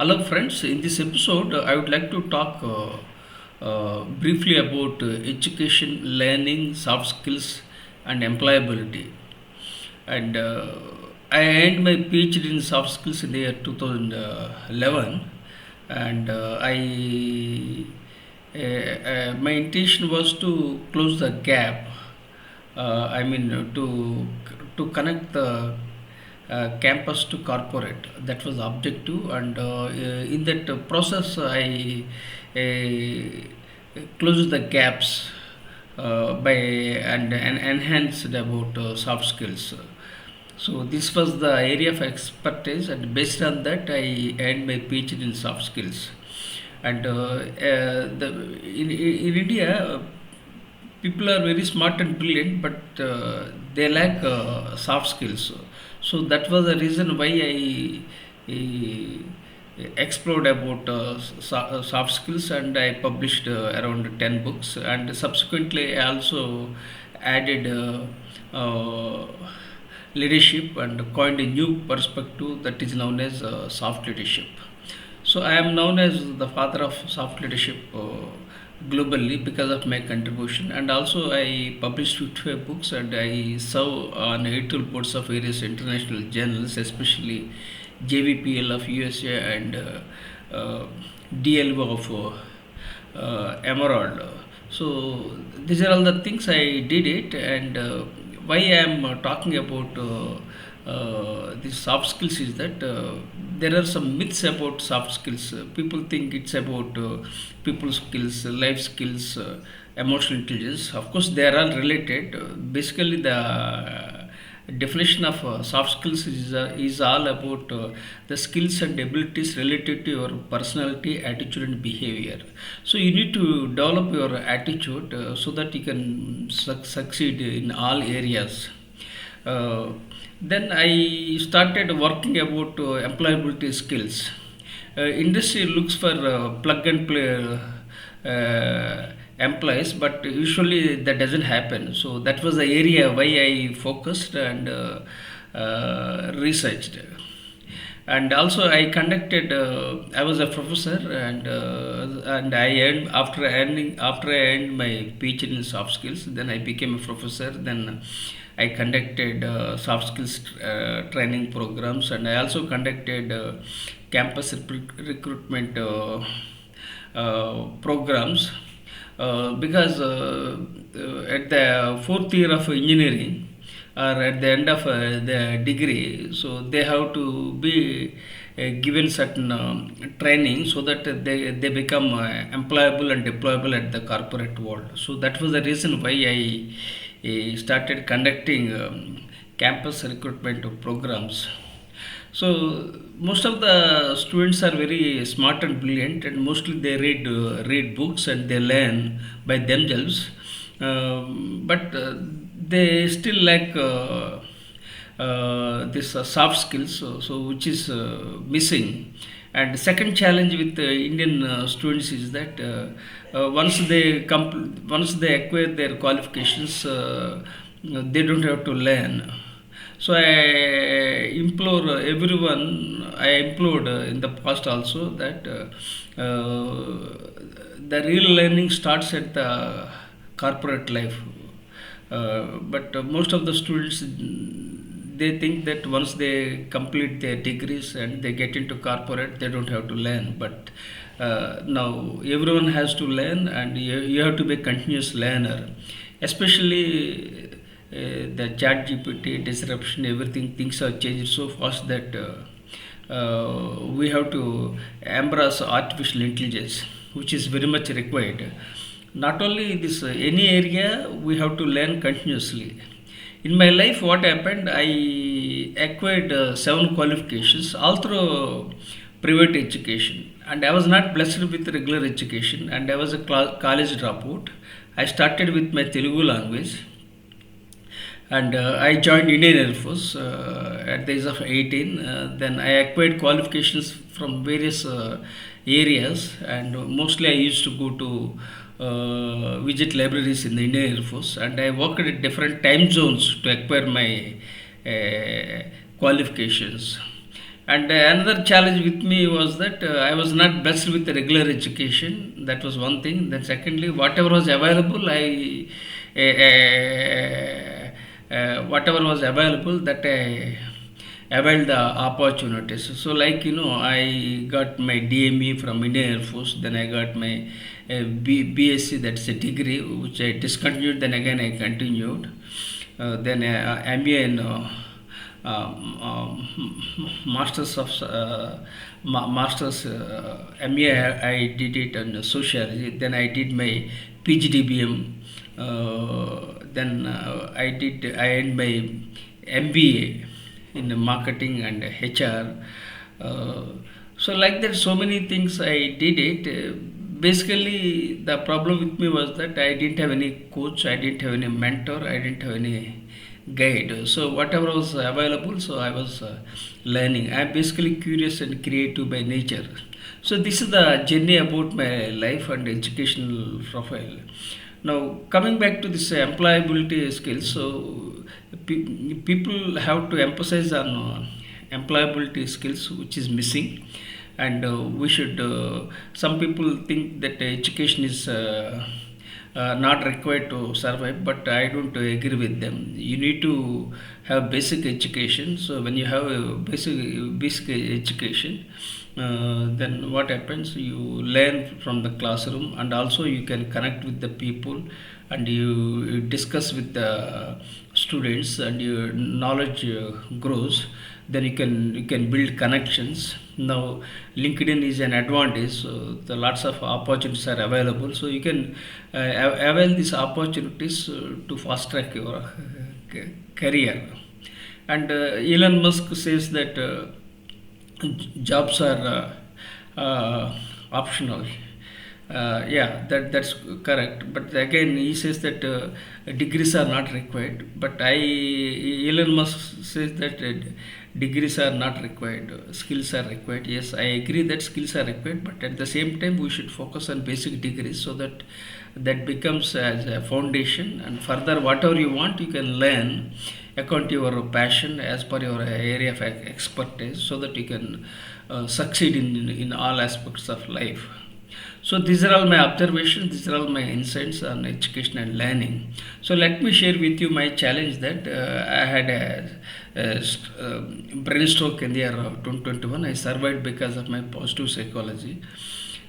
Hello, friends. In this episode, I would like to talk briefly about education, learning, soft skills, and employability. And I earned my PhD in soft skills in the year 2011, and my intention was to close the gap. To connect the campus to corporate. That was the objective, and in that process, I closed the gaps by and enhanced about soft skills. So this was the area of expertise, and based on that, I earned my PhD in soft skills. And in India, people are very smart and brilliant, but they lack soft skills. So that was the reason why explored about soft skills, and I published around 10 books, and subsequently I also added uh, leadership and coined a new perspective that is known as soft leadership. So I am known as the father of soft leadership globally because of my contribution, and also I published 55 books, and I serve on editorial boards of various international journals, especially JVPL of USA and DLO of Emerald. So these are all the things I did it, and why I am talking about these soft skills is that there are some myths about soft skills. People think it's about people skills, life skills, emotional intelligence. Of course, they are all related. Basically, the definition of soft skills is all about the skills and abilities related to your personality, attitude, and behavior. So you need to develop your attitude so that you can succeed in all areas. uh, then I started working about employability skills. Industry looks for plug and play employees, but usually that doesn't happen. So that was the area why I focused and researched. And also I conducted. I was a professor, and I earned after I earned my PhD in soft skills. Then I became a professor. Then I conducted soft skills training programs, and I also conducted campus recruitment programs because at the fourth year of engineering or at the end of the degree, so they have to be given certain training so that they become employable and deployable at the corporate world. So that was the reason why I started conducting campus recruitment programs. So most of the students are very smart and brilliant, and mostly they read books and they learn by themselves. But they still lack this soft skills, so which is missing. And second challenge with Indian students is that once they acquire their qualifications, they don't have to learn. So I implore everyone, I implored in the past also that the real learning starts at the corporate life. But most of the students, they think that once they complete their degrees and they get into corporate, they don't have to learn. But now everyone has to learn, and you have to be a continuous learner, especially the chat GPT disruption. Everything, things have changed so fast that we have to embrace artificial intelligence, which is very much required. Not only this, any area we have to learn continuously. In my life, what happened, I acquired 7 qualifications all through private education, and I was not blessed with regular education, and I was a college dropout. I started with my Telugu language, and I joined Indian Air Force at the age of 18. Then I acquired qualifications from various areas, and mostly I used to go to visit libraries in the Indian Air Force, and I worked at different time zones to acquire my qualifications. And another challenge with me was that I was not blessed with the regular education. That was one thing. Then secondly, whatever was available, whatever was available, that I availed the opportunities. So like I got my DME from Indian Air Force. Then I got my BSc, that's a degree which I discontinued. Then again I continued. Then MA in masters of masters MA I did it on sociology. Then I did my PhD BM. Then I earned my MBA in marketing and HR. So like that, so many things I did it. Basically, the problem with me was that I didn't have any coach, I didn't have any mentor, I didn't have any guide. So whatever was available, so I was learning. I'm basically curious and creative by nature. So this is the journey about my life and educational profile. Now coming back to this employability skills, so people have to emphasize on employability skills, which is missing, and we should. Some people think that education is not required to survive, but I don't agree with them. You need to have basic education. So when you have a basic education, then what happens? You learn from the classroom, and also you can connect with the people, and you discuss with the students, and your knowledge grows. Then you can build connections. Now LinkedIn is an advantage, so the lots of opportunities are available, so you can avail these opportunities to fast track your career. And Elon Musk says that jobs are optional. Yeah, that's correct. But again, he says that degrees are not required. But Elon Musk says that degrees are not required, skills are required. Yes, I agree that skills are required, but at the same time, we should focus on basic degrees, so that that becomes as a foundation. And further, whatever you want, you can learn according to your passion, as per your area of expertise, so that you can succeed in all aspects of life. So these are all my observations, these are all my insights on education and learning. So let me share with you my challenge that I had a brain stroke in the year of 2021. I survived because of my positive psychology,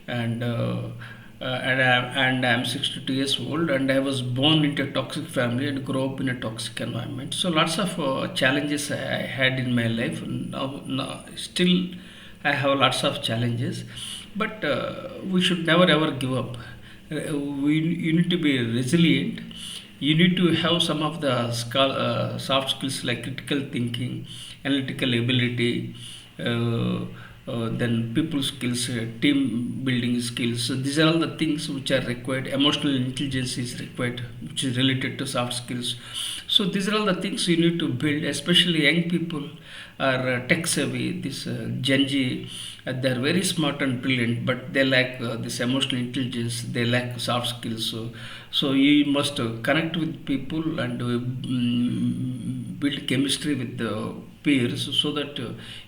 and I'm 62 years old, and I was born into a toxic family and grew up in a toxic environment. So lots of challenges I had in my life. Now still I have lots of challenges, but we should never ever give up. You need to be resilient. You need to have some of the soft skills like critical thinking, analytical ability, then people skills, team building skills. So these are all the things which are required. Emotional intelligence is required, which is related to soft skills. So these are all the things you need to build. Especially young people are tech savvy. This Gen Z, they are very smart and brilliant, but they lack this emotional intelligence. They lack soft skills. So you must connect with people and build chemistry with the peers, so that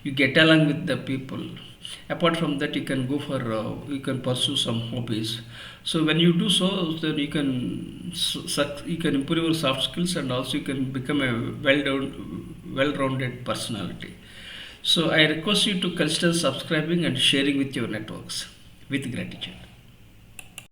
you get along with the people. Apart from that, you can go for you can pursue some hobbies. So when you do so, then you can improve your soft skills, and also you can become a well-rounded personality. So I request you to consider subscribing and sharing with your networks. With gratitude.